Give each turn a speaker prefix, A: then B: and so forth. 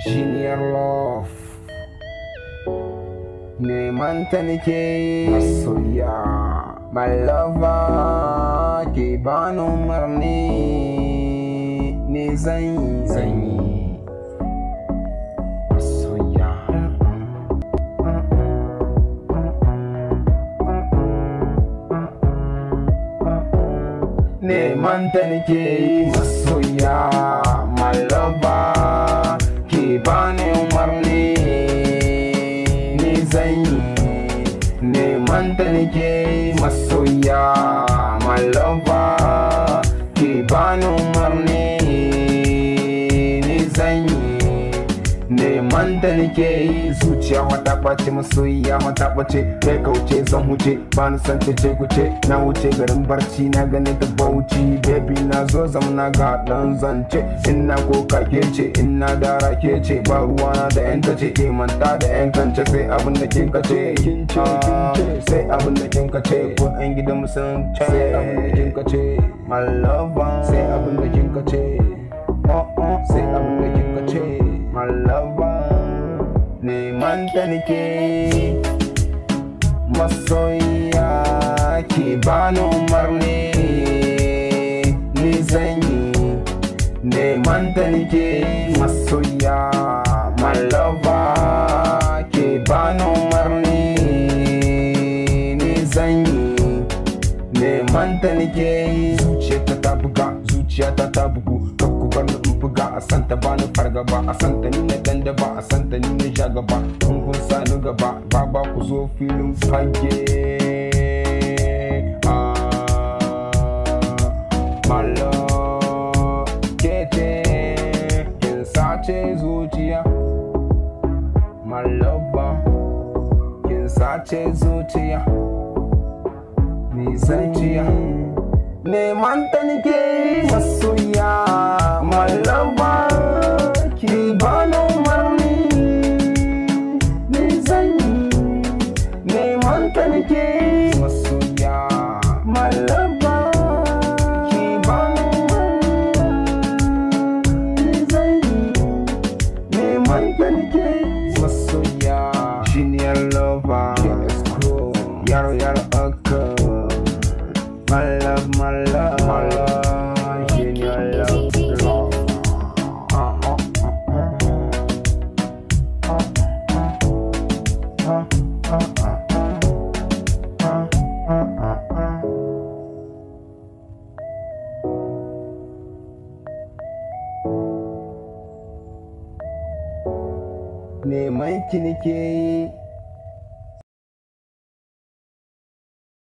A: Junior Love neman ta nake masoya, my lover ke bani umarni ne zan yi masoya. Neman ta nake masoya, my lover ke bani umarni ne zan yi. Neman ta nake masoya, my lover ke bani umarni ne zan yi. Neman ta nake zuciya mata ɓace, masoyiya mata ɓace, kai kauce zan huce, bani san ce kuce. Na wuce garin barci na gane ta bauchi, baby na zo zamna ga ɗan zance. Ina koka ke ce, ina dara ke ce, ba ruwana da yan tace, ke manta da yan kance. Sai abin da kin kace, sai abin da kin kace, ko yan gidan mu sun ce, sai abin da kin kace, my lover, sai abin da kin kace, sai abin da kin kace, my lover. Neman ta nake masoya ke bani umarni ni zan yi. Neman ta nake masoya, my lover ke bani umarni ni zan yi. Neman ta nake zuciyata ta buga, zuciyata ta bugu, kakku bar ni in buga. A santa bani fargaba, a santa ni na dandaba, a santa ni na sha gaba. In kun sa ni gaba, baba ku zo filin fage. Malo kete kin sace zuciya, my lover kin sace zuciya, ni zuciya. Neman ta nake masoya, my lover ki bani umarni ni zan yi. Neman ta nake masoya, my lover ki bani umarni ni zan yi. Neman ta nake masoya, Junior Lover, yaro yaro aka. My love, my love, my love, Junior Love, love. Neman ki nake yi.